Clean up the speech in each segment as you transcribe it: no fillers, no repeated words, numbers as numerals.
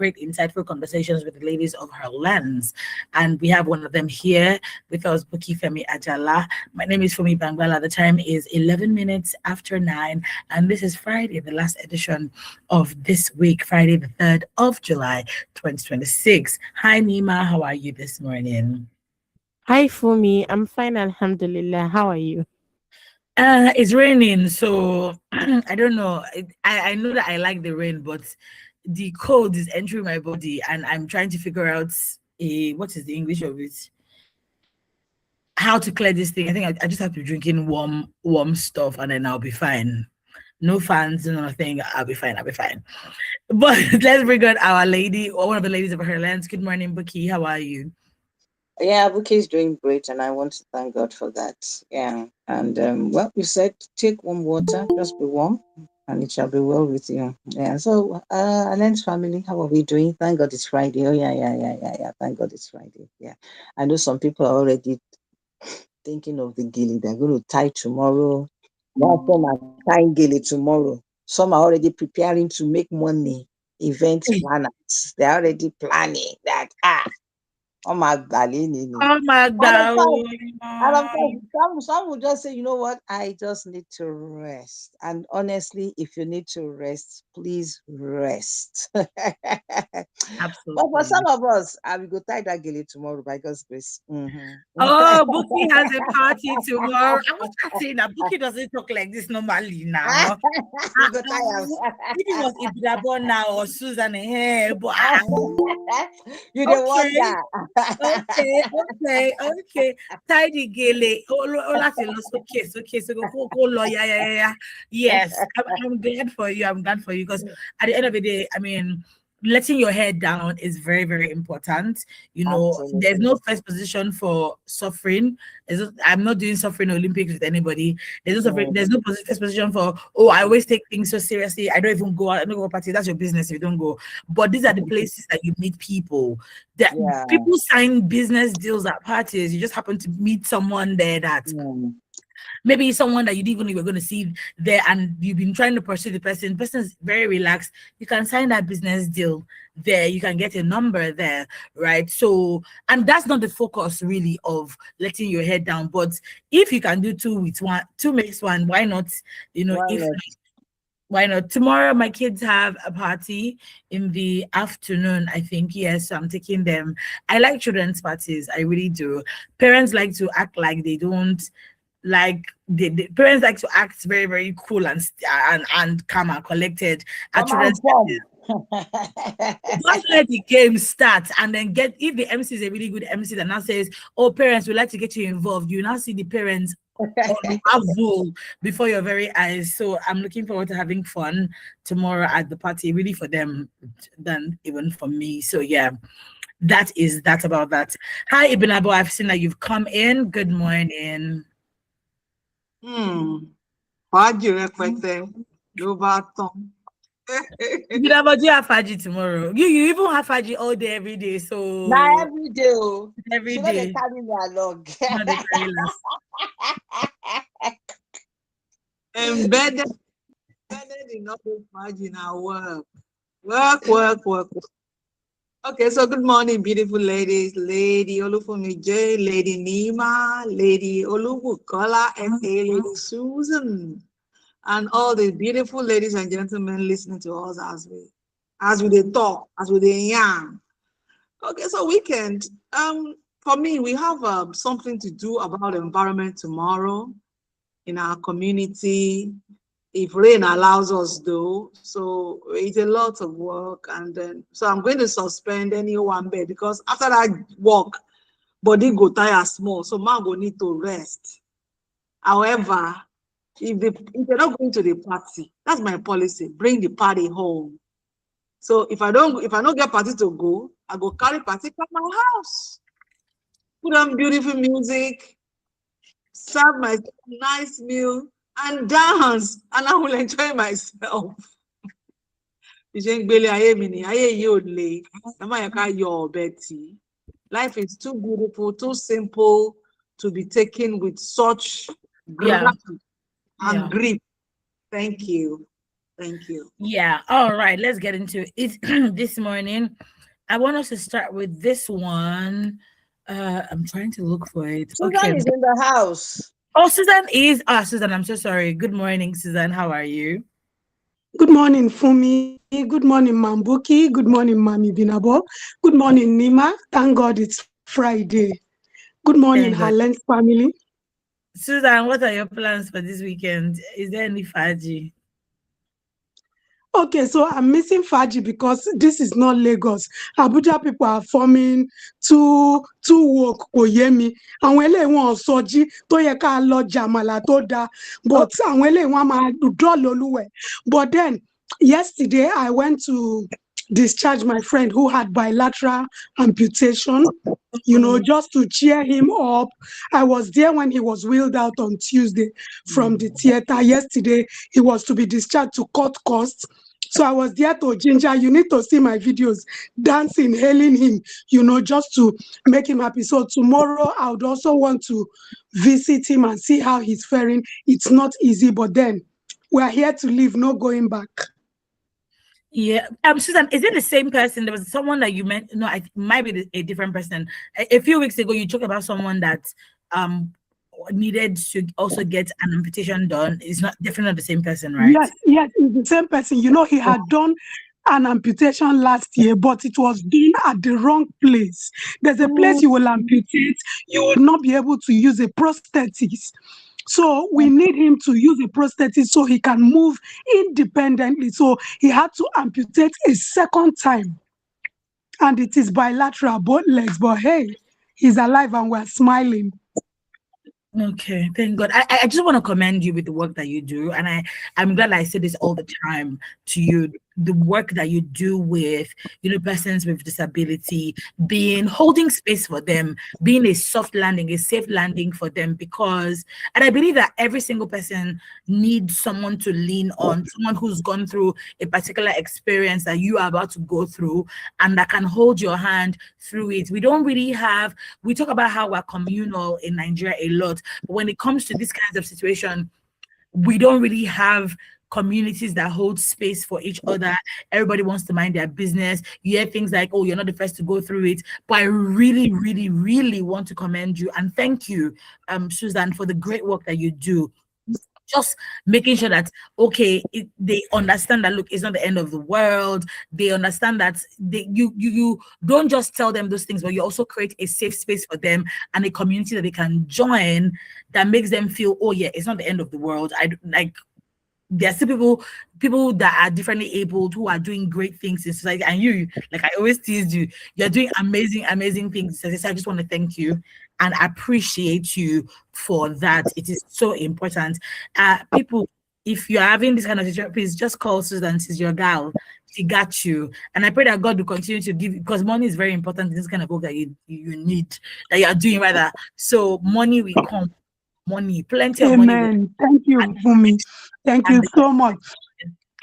great, insightful conversations with the ladies of HerLens. And we have one of them here with us, Buki Femi Ajala. My name is Fumi Bangwala. The time is 11 minutes after 9. And this is Friday, the last edition of this week, Friday, the 3rd of July, 2026. Hi, Nima. How are you this morning? Hi Fumi, I'm fine, Alhamdulillah. How are you? It's raining, so I don't know. I know that I like the rain, but the cold is entering my body, and I'm trying to figure out what is the English of it, how to clear this thing. I think I just have to be drinking warm stuff, and then I'll be fine. No fans, no nothing. I'll be fine. I'll be fine. But let's bring on our lady, or one of the ladies of her lands. Good morning, Buki. How are you? Yeah, Abuki is doing great, and I want to thank God for that. Yeah, and well, you said take warm water, just be warm, and it shall be well with you. Yeah. So, Alan's family, how are we doing? Thank God it's Friday. Oh yeah. Thank God it's Friday. Yeah, I know some people are already thinking of the gilly they're going to tie tomorrow. One of them are tying gilly tomorrow. Some are already preparing to make money. Event planners, they're already planning that. Oh my God. Oh my God. And of course, some will just say, you know what, I just need to rest. And honestly, if you need to rest, please rest. But for Absolutely. some of us, I will go tie that gilly tomorrow by God's grace. Oh, Buki has a party tomorrow. I was just saying that Buki doesn't talk like this normally now. We go tie If it was Ibrabona or Susan here, but You don't want okay, that. okay. Tidy gele. Oh, that's a loss. Okay. So go, lawyer. Yeah. Yes, I'm glad for you. I'm glad for you because at the end of the day, I mean, letting your head down is very, very important. You know, there's Absolutely. no first position for suffering. I'm not doing suffering Olympics with anybody. There's no suffering, there's no first position for, oh, I always take things so seriously. I don't even go out, I don't go to party. That's your business if you don't go. But these are the places that you meet people. That Yeah. people sign business deals at parties. You just happen to meet someone there that maybe someone that you didn't even know you were going to see there, and you've been trying to pursue the person. The person is very relaxed. You can sign that business deal there. You can get a number there, right? So, and that's not the focus really of letting your head down. But if you can do two makes one, why not? You know, Why if not? why not? Tomorrow, my kids have a party in the afternoon, I think. Yes, so I'm taking them. I like children's parties. I really do. Parents like to act like they don't like the parents like to act very, very cool and calm and collected at Come on, children's parties. Just let the game start and then get if the MC is a really good MC that now says, oh, parents, we'd like to get you involved. You now see the parents unravel before your very eyes. So I'm looking forward to having fun tomorrow at the party, really for them than even for me. So yeah, that is that about that. Hi, Ibn Abu. I've seen that you've come in. Good morning. Fàájì rẹpẹtẹ ló bá tán. Ibn Abu, do you have Faji tomorrow? You even have Faji all day, every day. So now every day, every she know they day. carry me along. Not the very last. Embedded in all this fàájì na work. Okay, so good morning, beautiful ladies. Lady Olufumi J, Lady Nima, Lady Olubukola, and Lady Susan, and all the beautiful ladies and gentlemen listening to us as we dey talk, as we dey yarn. Okay, so weekend. For me, we have something to do about the environment tomorrow in our community. If rain allows us though, so it's a lot of work, and then so I'm going to suspend any one bed because after that work, body go tire small, so man go need to rest. However, if they're not going to the party, that's my policy. Bring the party home. So if I don't get party to go, I go carry party from my house. Put on beautiful music, serve myself nice meal, and dance, and I will enjoy myself. Life is too beautiful, too simple to be taken with such Yeah. grief and grief. Thank you. Thank you. Yeah. All right. Let's get into it this morning. I want us to start with this one. I'm trying to look for it. Susan Okay. is in the house. Oh, Susan is. Ah, Susan, I'm so sorry. Good morning, Susan. How are you? Good morning, Fumi. Good morning, Mambuki. Good morning, Mami Binabo. Good morning, Nima. Thank God it's Friday. Good morning, Thank God. HerLens family. Susan, what are your plans for this weekend? Is there any faji? Okay, so I'm missing Faji because this is not Lagos. Abuja people are forming too woke kò yé mi. Àwọn eléyìí wọn ò sọjí tó yẹ ká lọ jàmàlà tó dáa, Oh, but àwọn eléyìí wọn máa dọ́ọ̀lù olúwẹ̀. But then yesterday I went to discharge my friend who had bilateral amputation. Just to cheer him up. I was there when he was wheeled out on Tuesday from the theater. Yesterday, he was to be discharged to cut costs. So I was there to ginger. You need to see my videos, dancing, hailing him, just to make him happy. So tomorrow, I would also want to visit him and see how he's faring. It's not easy, but then we're here to live, no going back. yeah. Susan, is it the same person? There was someone that you meant. No, it might be a different person. A few weeks ago, you talked about someone that um needed to also get an amputation done. It's not definitely not the same person, right? Yes, it's the same person. He had done an amputation last year, but it was done at the wrong place. There's a place you will amputate, you will not be able to use a prosthesis. So we need him to use a prosthesis so he can move independently. So he had to amputate a second time. And it is bilateral, both legs. But hey, he's alive and we're smiling. Okay, thank God. I just want to commend you with the work that you do, and I'm glad I say this all the time to you. The work that you do with persons with disability, being holding space for them, being a soft landing, a safe landing for them, and I believe that every single person needs someone to lean on, someone who's gone through a particular experience that you are about to go through, and that can hold your hand through it. We don't really have. We talk about how we're communal in Nigeria a lot, but when it comes to this kinds of situation, we don't really have communities that hold space for each other. Everybody wants to mind their business. You hear things like, oh, you're not the first to go through it. But I really, really, really want to commend you and thank you, Susan, for the great work that you do. Just making sure that they understand that look, it's not the end of the world. They understand that you don't just tell them those things, but you also create a safe space for them and a community that they can join that makes them feel, oh yeah, it's not the end of the world. There are still people that are differently abled who are doing great things in society. And you, like I always tease you, you're doing amazing, amazing things. So I just want to thank you and appreciate you for that. It is so important. People, if you're having this kind of situation, please just call Susan. She's your gal. She got you. And I pray that God will continue to give you, because money is very important in this kind of work that you need, that you are doing rather. So money will come. Money, plenty of money will come. Amen. Thank you, Fumi. Thank you so much.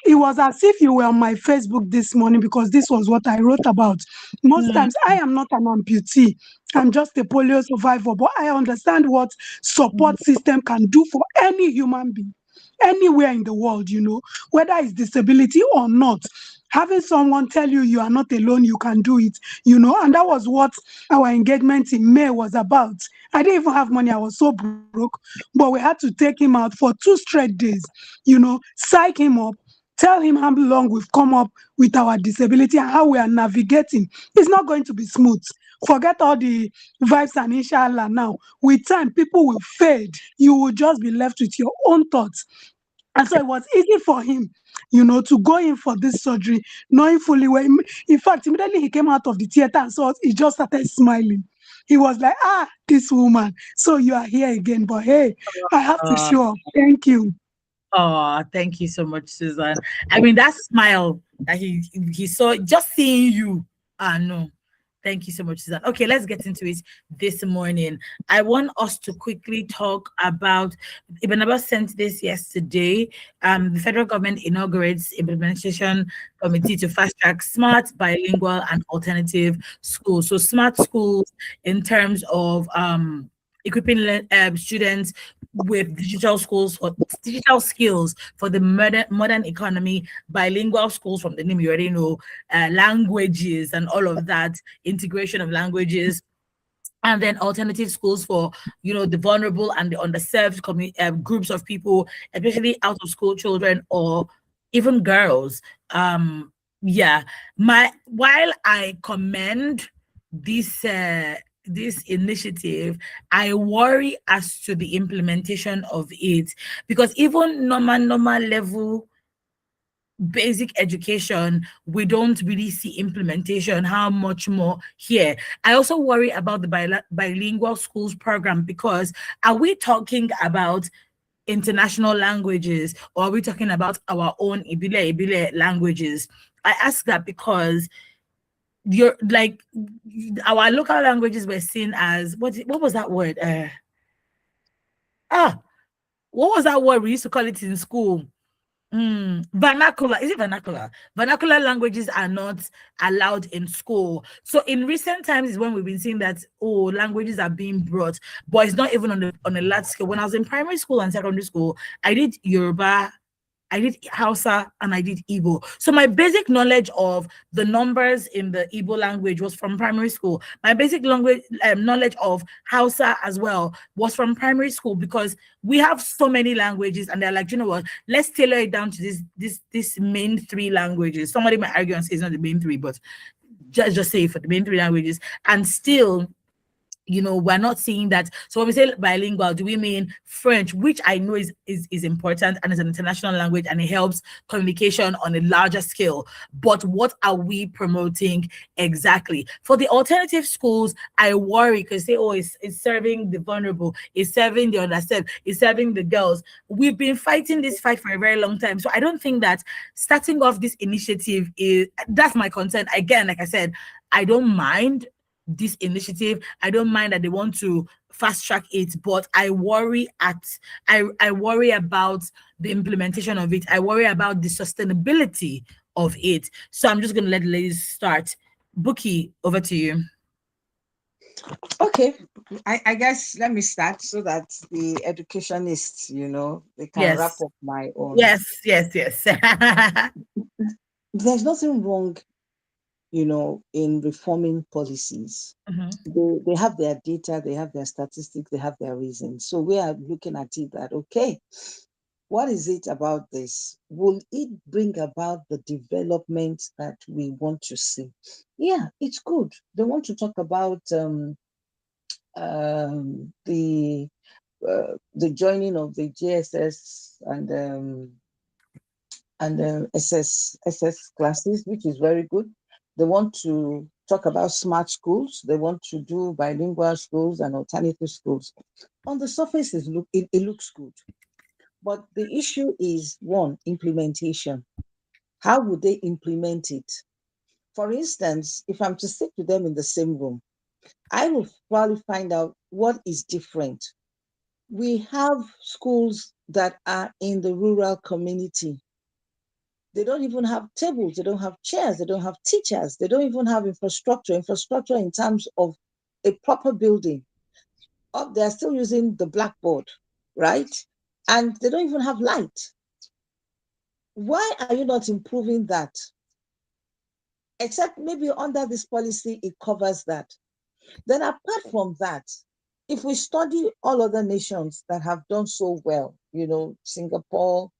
It was as if you were on my Facebook this morning because this was what I wrote about. Most times, I am not an amputee. I'm just a polio survivor, but I understand what support system can do for any human being, anywhere in the world, whether it's disability or not. Having someone tell you you are not alone, you can do it, and that was what our engagement in May was about. I didn't even have money. I was so broke, but we had to take him out for 2 straight days, psych him up, tell him how long we've come up with our disability and how we are navigating. It's not going to be smooth. Forget all the vibes and inshallah now. With time, people will fade. You will just be left with your own thoughts. And so it was easy for him, to go in for this surgery, knowing fully where. In fact, immediately he came out of the theater and saw us, he just started smiling. He was like, this woman. So you are here again. But hey, I have to show up. Thank you. Oh, thank you so much, Susan. I mean, that smile that he saw, just seeing you. No. Thank you so much, Susan. Okay, let's get into it this morning. I want us to quickly talk about, Ibn Abbas sent this yesterday. The federal government inaugurates implementation committee to fast track smart, bilingual, and alternative schools. So smart schools in terms of equipping students with digital skills for the modern economy, bilingual schools from the name you already know, languages and all of that, integration of languages, and then alternative schools for the vulnerable and the underserved groups of people, especially out of school children or even girls. Yeah, my while I commend this initiative, I worry as to the implementation of it, because even normal level basic education, we don't really see implementation. How much more here? I also worry about the bilingual schools program, because are we talking about international languages, or are we talking about our own ibile languages? I ask that because you're like, our local languages were seen as what was that word? Ah, what was that word we used to call it in school? Vernacular. Is it vernacular? Vernacular languages are not allowed in school. So in recent times is when we've been seeing that, oh, languages are being brought, but it's not even on a large scale. When I was in primary school and secondary school, I did Yoruba, I did Hausa, and I did Igbo. So my basic knowledge of the numbers in the Igbo language was from primary school. My basic language knowledge of Hausa as well was from primary school, because we have so many languages, and they're like, you know what? Let's tailor it down to this main three languages. Somebody might argue and say it's not the main three, but just say for the main three languages, and still we're not seeing that. So when we say bilingual, do we mean French, which I know is important and is an international language and it helps communication on a larger scale, but what are we promoting exactly? For the alternative schools, I worry, because say, oh, it's serving the vulnerable, it's serving the underserved, it's serving the girls. We've been fighting this fight for a very long time, so I don't think that starting off this initiative that's my concern. Again, like I said, I don't mind this initiative. I don't mind that they want to fast track it, but I worry about the implementation of it. I worry about the sustainability of it. So I'm just gonna let the ladies start. Bookie, over to you. Okay, I guess let me start so that the educationists, they can wrap Yes. up my own. Yes. There's nothing wrong, in reforming policies. Mhm. They have their data, they have their statistics, they have their reasons. So we are looking at it that, okay, what is it about this? Will it bring about the development that we want to see? Yeah, it's good. They want to talk about the joining of the GSS and SS classes, which is very good. They want to talk about smart schools. They want to do bilingual schools and alternative schools. On the surface, it looks good. But the issue is, one, implementation. How would they implement it? For instance, if I'm to sit with them in the same room, I will probably find out what is different. We have schools that are in the rural community. They don't even have tables, they don't have chairs, they don't have teachers, they don't even have infrastructure in terms of a proper building. They're still using the blackboard, right? And they don't even have light. Why are you not improving that? Except maybe under this policy, it covers that. Then apart from that, if we study all other nations that have done so well, Singapore,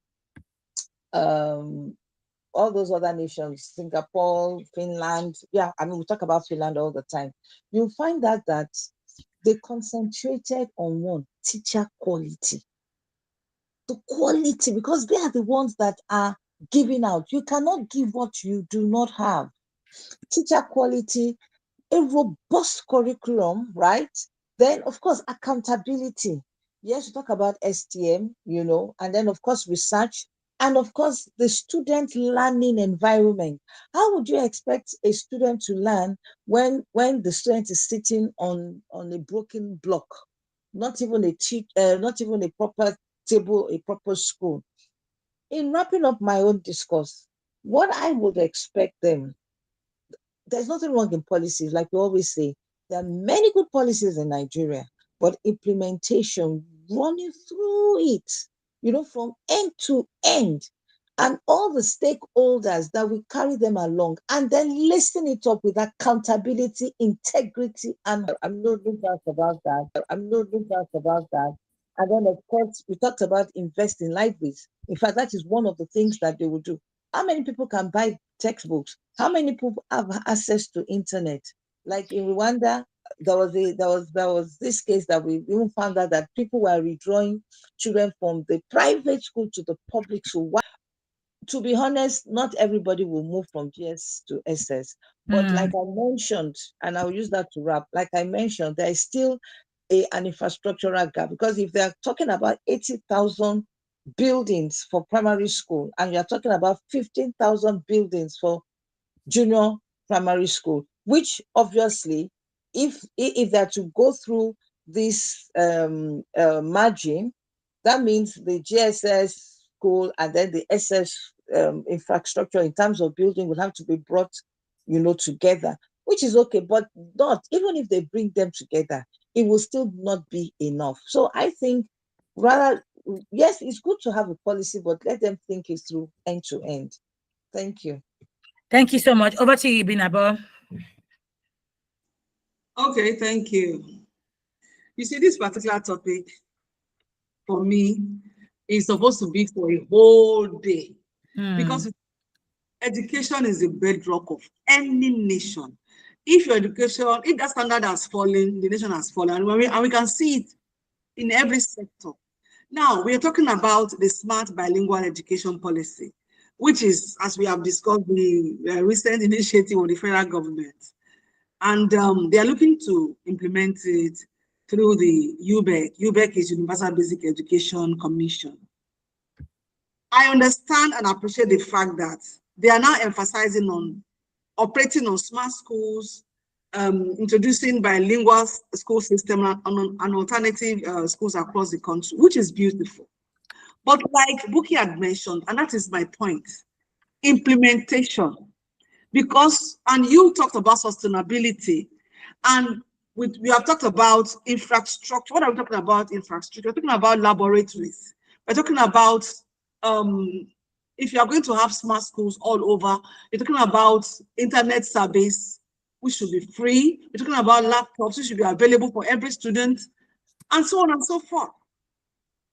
all those other nations, Singapore, Finland, yeah, I mean, we talk about Finland all the time. You'll find that they concentrated on one, teacher quality. The quality, because they are the ones that are giving out. You cannot give what you do not have. Teacher quality, a robust curriculum, right? Then, of course, accountability. Yes, we talk about STM, and then, of course, research, and of course, the student learning environment. How would you expect a student to learn when the student is sitting on a broken block, not even not even a proper table, a proper school? In wrapping up my own discourse, what I would expect them, there's nothing wrong in policies. Like we always say, there are many good policies in Nigeria, but implementation running through it, from end to end, and all the stakeholders that we carry them along, and then listen it up with accountability, integrity, and I'm no doubt about that. And then, of course, we talked about invest in libraries. In fact, that is one of the things that they will do. How many people can buy textbooks? How many people have access to internet? Like in Rwanda, there was this case that we even found out that people were redrawing children from the private school to the public school. To be honest, not everybody will move from GS to SS. But like I mentioned, and I'll use that to wrap, like I mentioned, there is still an infrastructural gap, because if they're talking about 80,000 buildings for primary school, and you're talking about 15,000 buildings for junior primary school, which obviously, if they're to go through this margin, that means the GSS school and then the SS infrastructure in terms of building will have to be brought, together, which is okay, but not even if they bring them together, it will still not be enough. So I think rather, yes, it's good to have a policy, but let them think it through end to end. Thank you. Thank you so much. Over to you, Binabo. Okay, thank you. You see, this particular topic, for me, is supposed to be for a whole day, because education is the bedrock of any nation. If that standard has fallen, the nation has fallen, and we can see it in every sector. Now, we are talking about the smart bilingual education policy, which is, as we have discussed, the recent initiative of the federal government. And they are looking to implement it through the UBEC. UBEC is Universal Basic Education Commission. I understand and appreciate the fact that they are now emphasizing on operating on smart schools, introducing bilingual school system and alternative schools across the country, which is beautiful. But like Buki had mentioned, and that is my point, implementation. And you talked about sustainability, and we have talked about infrastructure. What are we talking about? Infrastructure. We're talking about laboratories. We're talking about if you are going to have smart schools all over, you're talking about internet service, which should be free. We're talking about laptops, which should be available for every student, and so on and so forth.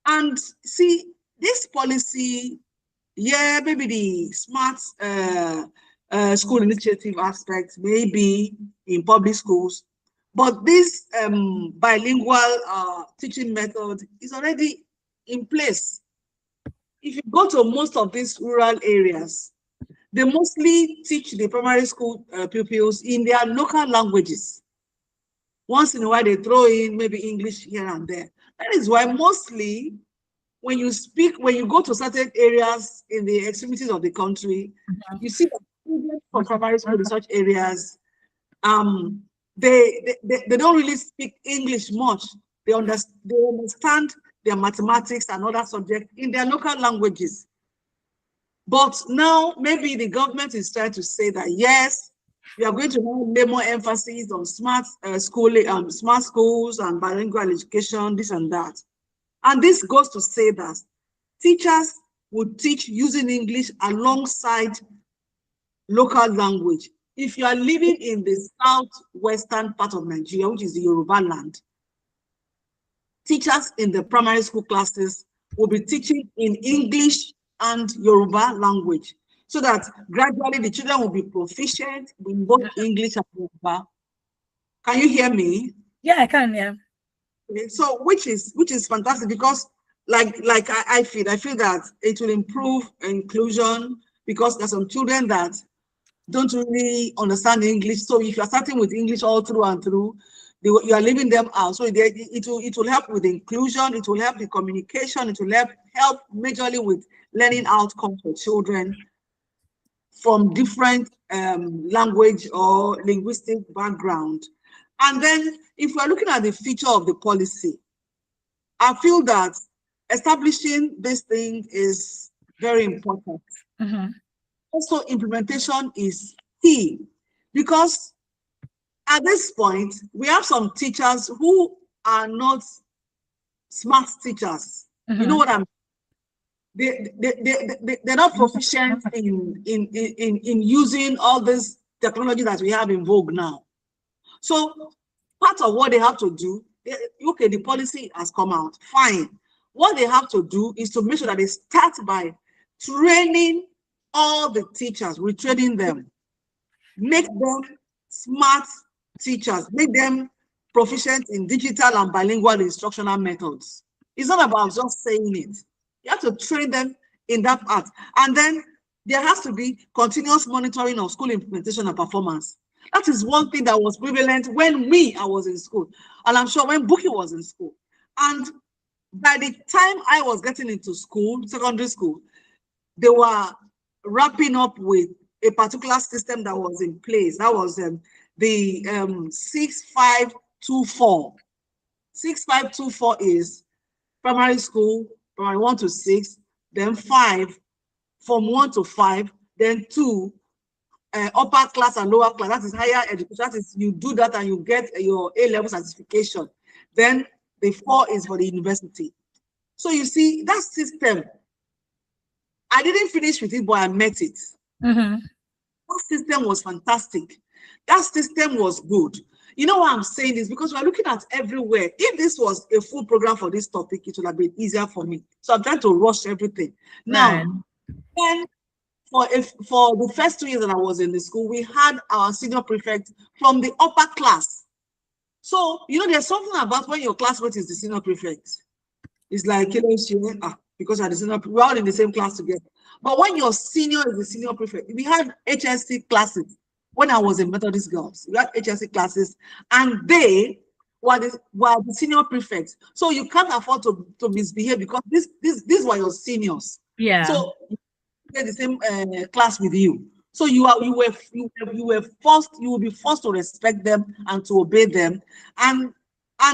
And see, this policy, yeah, maybe the smart school initiative aspect may be in public schools, but this bilingual teaching method is already in place. If you go to most of these rural areas, they mostly teach the primary school pupils in their local languages. Once in a while, they throw in maybe English here and there. That is why mostly when you go to certain areas in the extremities of the country, you see that students from primary school in such areas, they don't really speak English much. They understand their mathematics and other subjects in their local languages. But now maybe the government is trying to say that yes, we are going to lay more emphasis on smart schools and bilingual education, this and that. And this goes to say that teachers would teach using English alongside local language. If you are living in the southwestern part of Nigeria, which is the Yoruba land, teachers in the primary school classes will be teaching in English and Yoruba language, so that gradually the children will be proficient in both English and Yoruba. Can you hear me? Yeah, I can, yeah. Okay, so which is fantastic, because I feel that it will improve inclusion, because there's some children that don't really understand English. So if you're starting with English all through and through, you are leaving them out. So it will help with inclusion, it will help the communication, it will help majorly with learning outcomes for children from different language or linguistic background. And then if we're looking at the feature of the policy, I feel that establishing this thing is very important. Also, implementation is key, because at this point, we have some teachers who are not smart teachers. You know what I'm they're not proficient in using all this technology that we have in vogue now. So part of what they have to do, okay, the policy has come out, fine. What they have to do is to make sure that they start by training all the teachers, retraining them, make them smart teachers, make them proficient in digital and bilingual instructional methods. It's not about just saying it. You have to train them in that part. And then there has to be continuous monitoring of school implementation and performance. That is one thing that was prevalent when I was in school. And I'm sure when Buki was in school. And by the time I was getting into school, secondary school, they were wrapping up with a particular system that was in place. That was the 6524. 6524 is primary school, primary 1 to 6, then 5, from 1 to 5, then 2, upper class and lower class. That is higher education. That is, you do that and you get your A-level certification. Then the 4 is for the university. So you see, that system, I didn't finish with it, but I met it. That system was fantastic. That system was good. You know why I'm saying this? Because we're looking at everywhere. If this was a full program for this topic, it would have been easier for me. So I'm trying to rush everything. Now, then for the first 2 years that I was in the school, we had our senior prefect from the upper class. So, you know, there's something about when your classmate is the senior prefect. It's like, because you're the senior, we're all in the same class together. But when your senior is the senior prefect, we had HSC classes. When I was in Methodist Girls, we had HSC classes, and they were the senior prefects. So you can't afford to misbehave because these were your seniors. Yeah. So you get the same class with you. So you were forced. You will be forced to respect them and to obey them. And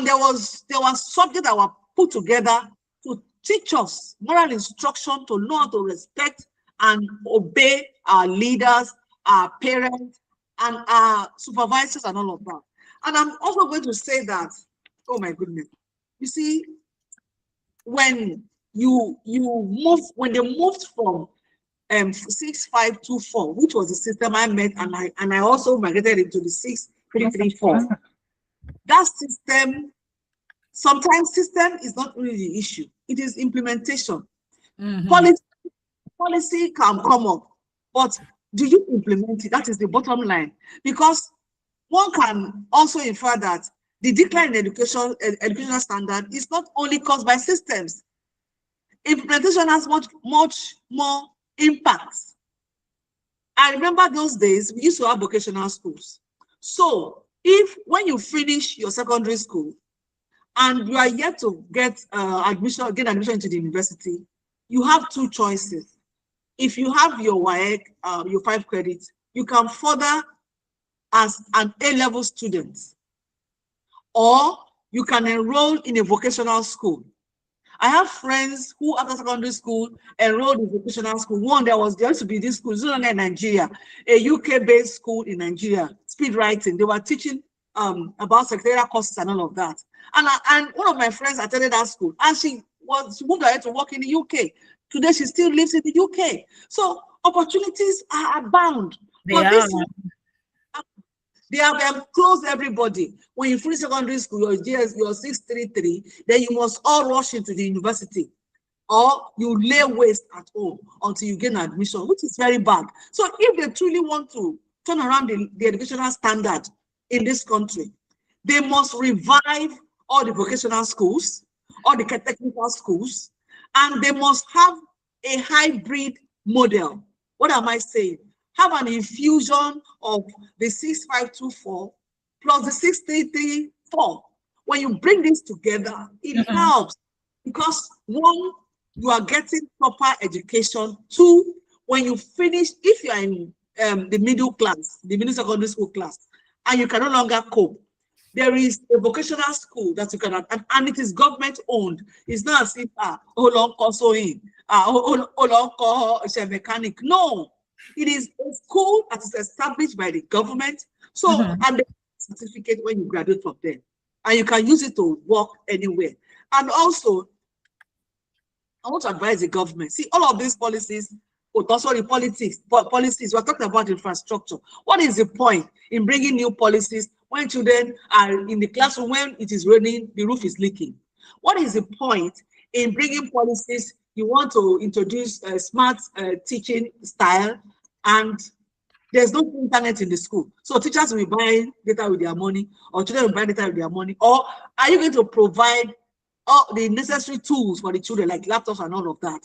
there was subjects that were put together to teach us moral instruction, to know how to respect and obey our leaders, our parents, and our supervisors, and all of that. And I'm also going to say that, oh my goodness, you see, when they moved from 6524, which was the system I met, and I also migrated into the 6334. That system, sometimes system is not really the issue. It is implementation. Policy can come up, but do you implement it? That is the bottom line. Because one can also infer that the decline in educational standard is not only caused by systems. Implementation has much more impact. I remember those days, we used to have vocational schools. So when you finish your secondary school and you are yet to get admission into the university, you have 2 choices. If you have your WAEC, your 5 credits, you can further as an A-level student, or you can enroll in a vocational school. I have friends who, after secondary school, enrolled in vocational school. One, there used to be this school, in Nigeria, a UK-based school in Nigeria, speed writing. They were teaching about secretarial courses and all of that. And one of my friends attended that school, and she moved ahead to work in the UK. Today, she still lives in the UK. So opportunities are abound. They have closed everybody. When you finish secondary school, your 633, then you must all rush into the university, or you lay waste at home until you gain admission, which is very bad. So if they truly want to turn around the educational standard in this country, they must revive all the vocational schools, all the technical schools, and they must have a hybrid model. What am I saying? Have an infusion of the 6524 plus the 6334. When you bring this together, it helps, because 1, you are getting proper education. 2, when you finish, if you are in the middle class, the middle secondary school class, and you can no longer cope, there is a vocational school that you can, and it is government owned. It's not as if mechanic. No, it is a school that is established by the government. So and the certificate when you graduate from there. and you can use it to work anywhere. And also, I want to advise the government. See, all of these policies, sorry, policies, we're talking about infrastructure. What is the point in bringing new policies when children are in the classroom, when it is raining, the roof is leaking? What is the point in bringing policies? You want to introduce a smart teaching style, and there's no internet in the school. So teachers will be buying data with their money, or children will buy data with their money. Or are you going to provide all the necessary tools for the children, like laptops and all of that?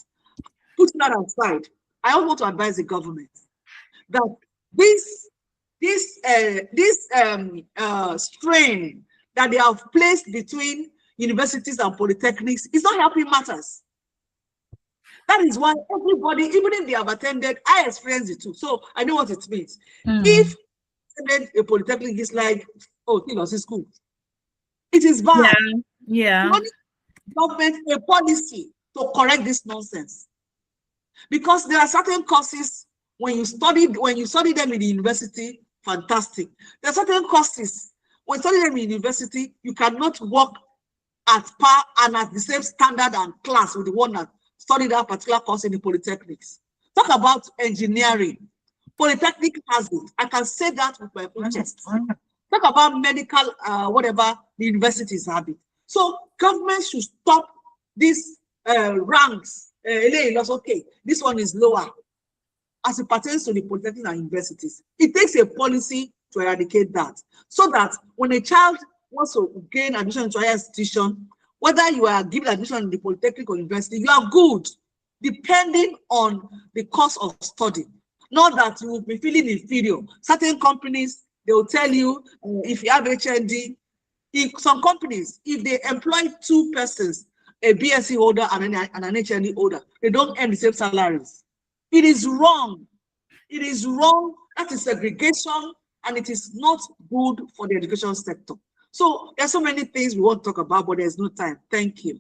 Put that aside. I also want to advise the government that this strain that they have placed between universities and polytechnics is not helping matters. That is why everybody, even if they have attended, I experienced it too, so I know what it means. If a polytechnic is like, oh, you know, it's school, it is bad. Yeah. Government a policy to correct this nonsense, because there are certain courses when you study them in the university, fantastic. There are certain courses when you study them in university, you cannot work at par and at the same standard and class with the one that studied that particular course in the polytechnics. Talk about engineering. Polytechnic has it. I can say that with my own chest. Talk about medical, whatever the universities have it. So government should stop these ranks. Okay, this one is lower as it pertains to the polytechnics and universities. It takes a policy to eradicate that, so that when a child wants to gain admission into higher institution, whether you are given admission in the polytechnic or university, you are good, depending on the course of study. Not that you will be feeling inferior. Certain companies, they will tell you, if you have HND, some companies, if they employ 2 persons, a BSc holder and an HND holder, they don't earn the same salaries. It is wrong. It is wrong. That is segregation, and it is not good for the education sector. So there's so many things we want to talk about, but there's no time. Thank you.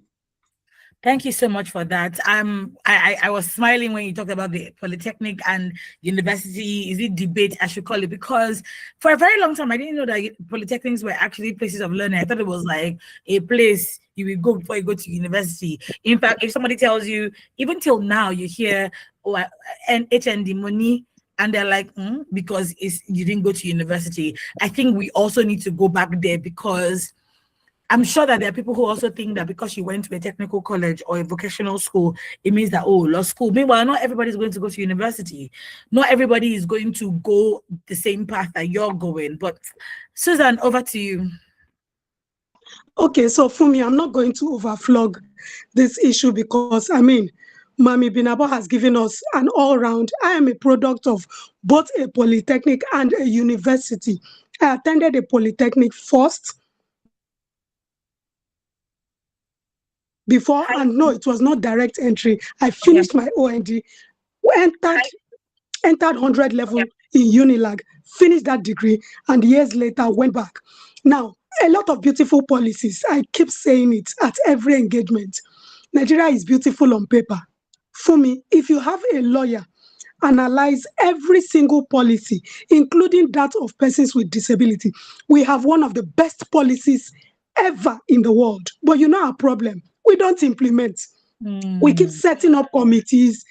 Thank you so much for that. I was smiling when you talked about the polytechnic and university, is it debate, I should call it, because for a very long time, I didn't know that polytechnics were actually places of learning. I thought it was like a place you will go before you go to university. In fact, if somebody tells you, even till now, you hear, oh, HND money, and they're like, because you didn't go to university. I think we also need to go back there, because I'm sure that there are people who also think that because you went to a technical college or a vocational school, it means that, oh, law school. Meanwhile, not everybody's going to go to university. Not everybody is going to go the same path that you're going. But Susan, over to you. Okay, so for me, I'm not going to overflog this issue because, I mean, Mami Binabo has given us an all-round. I am a product of both a polytechnic and a university. I attended a polytechnic first before, and no, it was not direct entry. I finished my OND, entered 100 level in Unilag, finished that degree, and years later went back. Now, a lot of beautiful policies. I keep saying it at every engagement. Nigeria is beautiful on paper. For me, if you have a lawyer analyze every single policy, including that of persons with disability, we have one of the best policies ever in the world. But you know our problem, we don't implement. We keep setting up committees,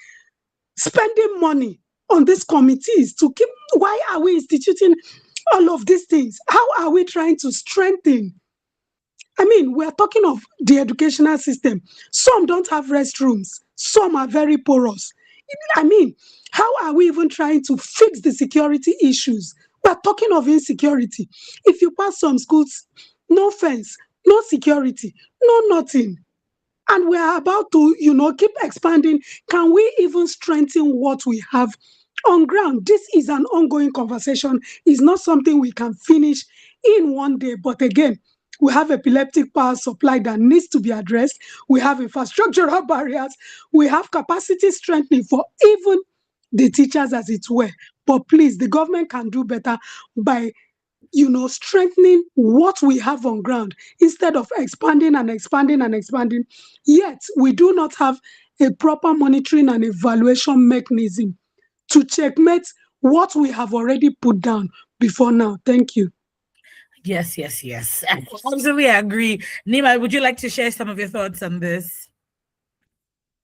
spending money on these committees to keep. Why are we instituting all of these things? How are we trying to strengthen? I mean, we are talking of the educational system. Some don't have restrooms. Some are very porous. I mean, how are we even trying to fix the security issues? We are talking of insecurity. If you pass some schools, no fence, no security, no nothing. And we are about to, keep expanding. Can we even strengthen what we have on ground? This is an ongoing conversation. It's not something we can finish in one day. But again, we have epileptic power supply that needs to be addressed. We have infrastructural barriers. We have capacity strengthening for even the teachers, as it were. But please, the government can do better by strengthening what we have on ground instead of expanding and expanding and expanding. Yet, we do not have a proper monitoring and evaluation mechanism to checkmate what we have already put down before now. Thank you. Yes, yes, yes. I absolutely agree. Nima, would you like to share some of your thoughts on this?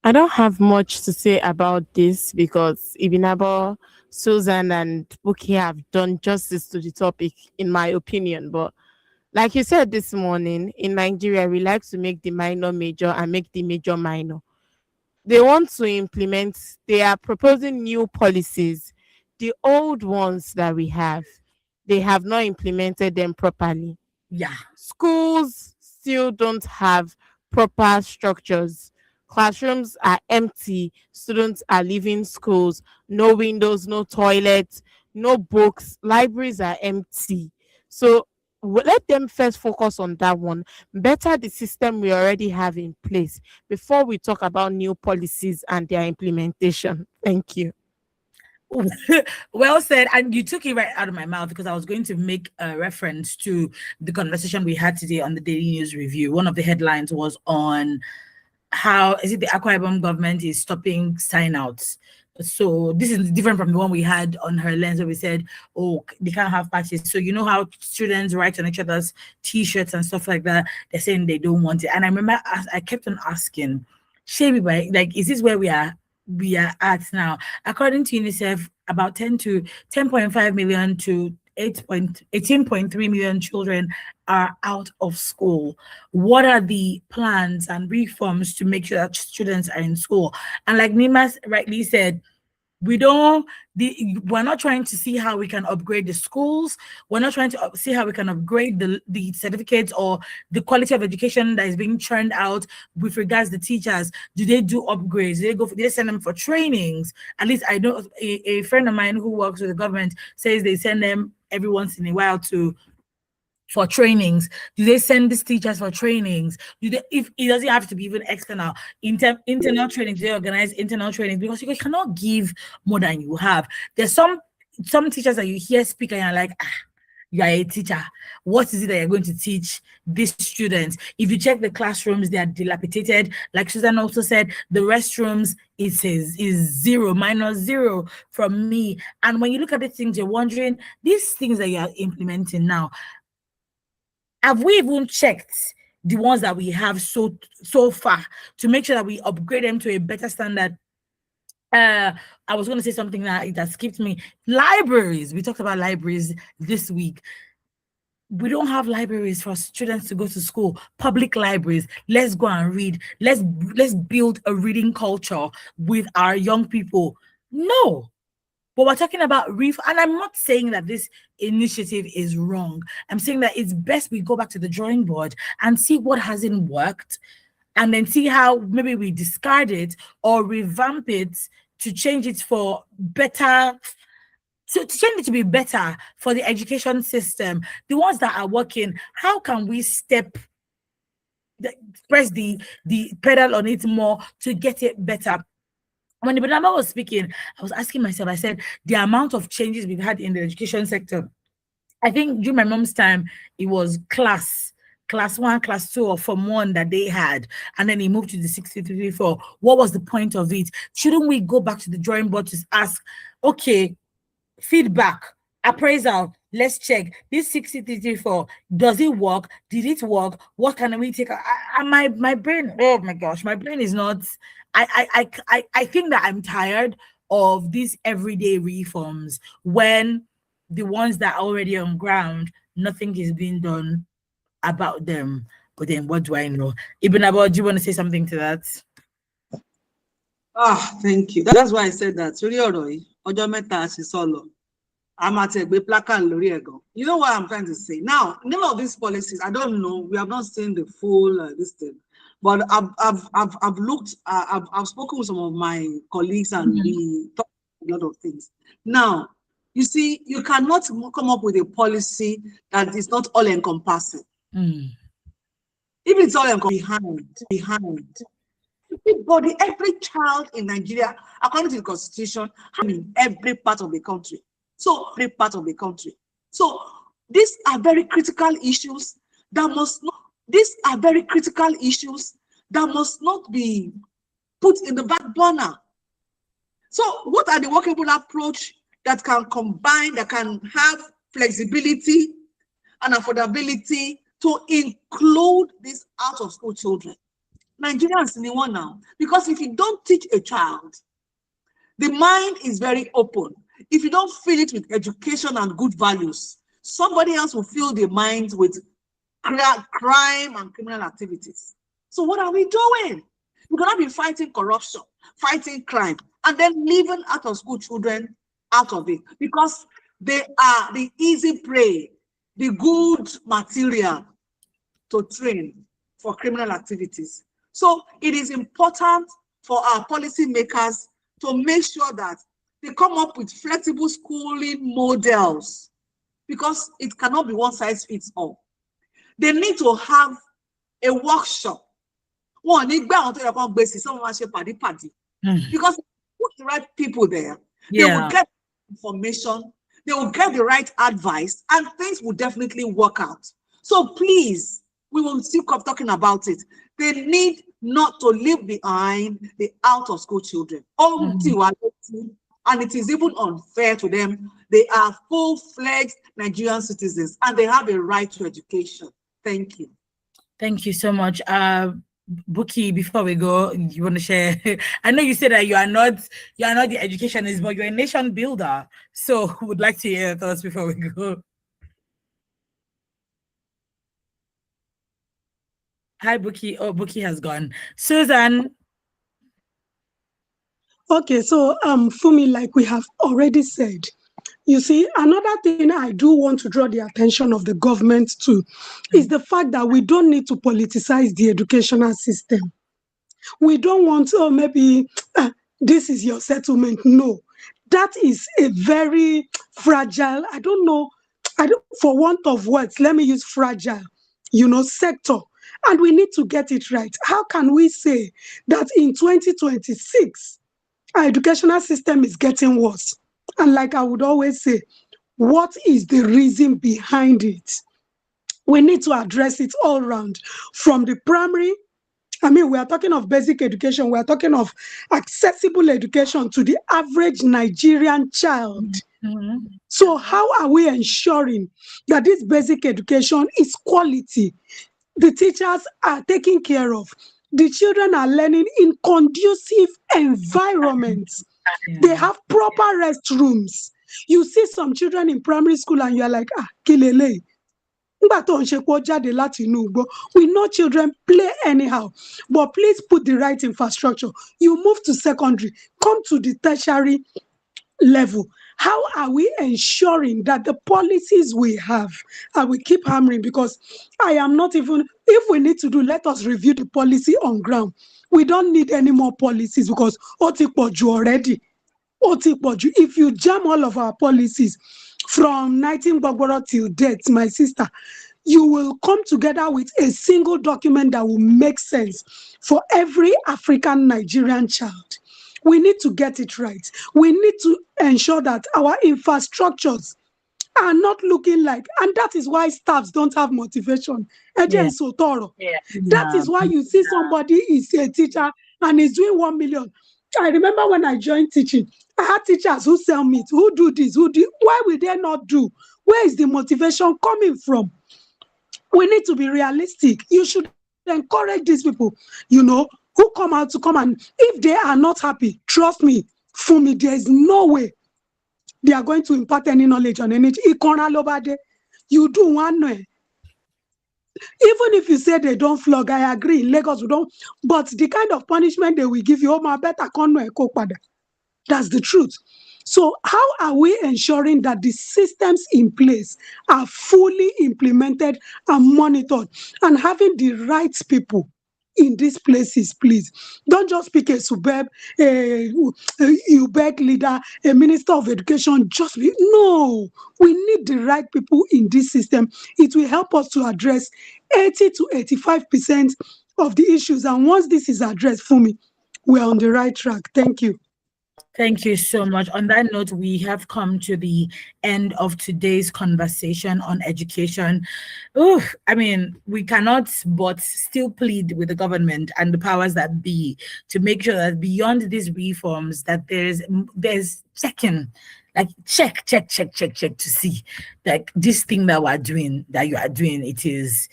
I don't have much to say about this because Ibinabo, Susan, and Buki have done justice to the topic, in my opinion. But like you said this morning, in Nigeria, we like to make the minor major and make the major minor. They want to implement, they are proposing new policies. The old ones that we have, they have not implemented them properly. Yeah. Schools still don't have proper structures. Classrooms are empty. Students are leaving schools. No windows, no toilets, no books. Libraries are empty. So let them first focus on that one. Better the system we already have in place before we talk about new policies and their implementation. Thank you. Well said. And you took it right out of my mouth because I was going to make a reference to the conversation we had today on the Daily News Review. One of the headlines was on how is it the Akwa Ibom government is stopping sign-outs. So this is different from the one we had on HerLens where we said, oh, they can't have parties. So you know how students write on each other's T-shirts and stuff like that. They're saying they don't want it. And I remember I kept on asking, Shebi, like, is this where we are at now? According to UNICEF, about 10.5 million to 18.3 million children are out of school. What are the plans and reforms to make sure that students are in school? And like Nima rightly said, we're not trying to see how we can upgrade the schools. We're not trying to see how we can upgrade the certificates or the quality of education that is being churned out with regards to teachers. Do they do upgrades? Do they send them for trainings? At least I know a friend of mine who works with the government says they send them every once in a while for trainings. Do they send these teachers for trainings? Do they, if it doesn't have to be even external, internal trainings, they organize internal trainings because you cannot give more than you have. There's some teachers that you hear speak and you're like, you are a teacher. What is it that you're going to teach these students? If you check the classrooms, they are dilapidated. Like Susan also said, the restrooms is zero, minus zero from me. And when you look at the things, you're wondering, these things that you are implementing now, have we even checked the ones that we have so far to make sure that we upgrade them to a better standard? I was going to say something that skipped me. Libraries. We talked about libraries this week. We don't have libraries for students to go to school. Public libraries. Let's go and read. Let's build a reading culture with our young people. No. But we're talking about and I'm not saying that this initiative is wrong. I'm saying that it's best we go back to the drawing board and see what hasn't worked, and then see how maybe we discard it or revamp it to change it for better. To change it to be better for the education system, the ones that are working. How can we press the pedal on it more to get it better? When the Benama was speaking, I was asking myself, I said, the amount of changes we've had in the education sector. I think during my mom's time, it was class 1, class 2, or Form 1 that they had. And then he moved to the 6334. What was the point of it? Shouldn't we go back to the drawing board to ask, okay, feedback, appraisal, let's check this 6334, does it work? Did it work? What can we take? My brain, oh my gosh, my brain is not. I think that I'm tired of these everyday reforms when the ones that are already on ground, nothing is being done about them. But then what do I know? Ibn Abba, do you want to say something to that? Thank you. That's why I said that. You know what I'm trying to say? Now, none of these policies, I don't know. We have not seen the full this thing, but I've looked. I've spoken with some of my colleagues, and we talked a lot of things. Now, you see, you cannot come up with a policy that is not all encompassing. If it's all behind. Every child in Nigeria, according to the constitution, in every part of the country. So these are very critical issues that must not be put in the back burner. So what are the workable approach that can combine, that can have flexibility and affordability to include these out-of-school children. Nigerians in one now, because if you don't teach a child, the mind is very open. If you don't fill it with education and good values, somebody else will fill the mind with crime and criminal activities. So what are we doing? We cannot be fighting corruption, fighting crime, and then leaving out-of-school children out of it, because they are the easy prey, the good material to train for criminal activities. So it is important for our policymakers to make sure that they come up with flexible schooling models, because it cannot be one size fits all. They need to have a workshop. One, because put the right people there, they will get information, they will get the right advice, and things will definitely work out. So please, we will still keep talking about it. They need not to leave behind the out-of-school children. And it is even unfair to them. They are full-fledged Nigerian citizens, and they have a right to education. Thank you. Thank you so much. Buki, before we go, you want to share? I know you said that you are not the educationist, but you're a nation builder. So would like to hear your thoughts before we go. Hi, Buki. Oh, Buki has gone. Susan. Okay, so for me, like we have already said, you see, another thing I do want to draw the attention of the government to is the fact that we don't need to politicize the educational system. We don't want, oh, maybe this is your settlement. No, that is a very fragile, I don't know, for want of words, let me use fragile, sector. And we need to get it right. How can we say that in 2026, our educational system is getting worse? And like I would always say, what is the reason behind it? We need to address it all around, from the primary. I mean, we are talking of basic education. We are talking of accessible education to the average Nigerian child. Mm-hmm. So how are we ensuring that this basic education is quality? The teachers are taken care of. The children are learning in conducive environments. Yeah. They have proper restrooms. You see some children in primary school and you're like, kilele. We know children play anyhow, but please put the right infrastructure. You move to secondary, come to the tertiary level. How are we ensuring that the policies we have, and we keep hammering, because I am not even, if we need to do, let us review the policy on ground. We don't need any more policies, because Otipoju already. Otipoju, if you jam all of our policies from 19 Gbogboro till date, my sister, you will come together with a single document that will make sense for every African Nigerian child. We need to get it right. We need to ensure that our infrastructures are not looking like, and that is why staffs don't have motivation. Yeah. So thorough. That is why you see somebody is a teacher and is doing 1 million. I remember when I joined teaching, I had teachers who sell meat, who do this, who do. Why will they not do? Where is the motivation coming from? We need to be realistic. You should encourage these people, who come out to come, and if they are not happy, trust me, for me, there is no way they are going to impart any knowledge on any. You do one way. Even if you say they don't flog, I agree. In Lagos, we don't. But the kind of punishment they will give you, that's the truth. So how are we ensuring that the systems in place are fully implemented and monitored, and having the right people in these places? Please don't just pick a suburb, a UBEC leader, a minister of education. No, we need the right people in this system. It will help us to address 80 to 85% of the issues. And once this is addressed, for me, we're on the right track. Thank you. Thank you so much. On that note, we have come to the end of today's conversation on education. I mean, we cannot but still plead with the government and the powers that be to make sure that beyond these reforms, that there's checking. like check to see like this thing that we're doing, that you are doing, it is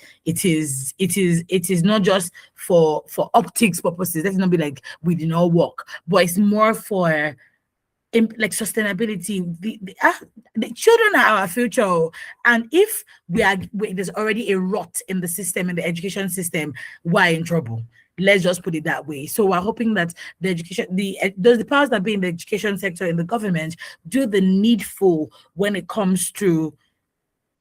not just for optics purposes. Let's not be like we did not work, but it's more for like sustainability. The children are our future, oh. And if there's already a rot in the system, in the education system, we're in trouble. Let's just put it that way. So we're hoping that the powers that be in the education sector, in the government, do the needful when it comes to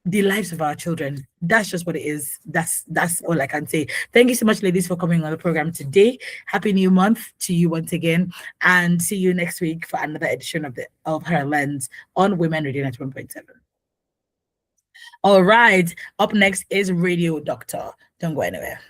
the lives of our children. That's just what it is. That's all I can say. Thank you so much, ladies, for coming on the program today. Happy new month to you once again, and see you next week for another edition of HerLens on Women Radio 91.7. All right. Up next is Radio Doctor. Don't go anywhere.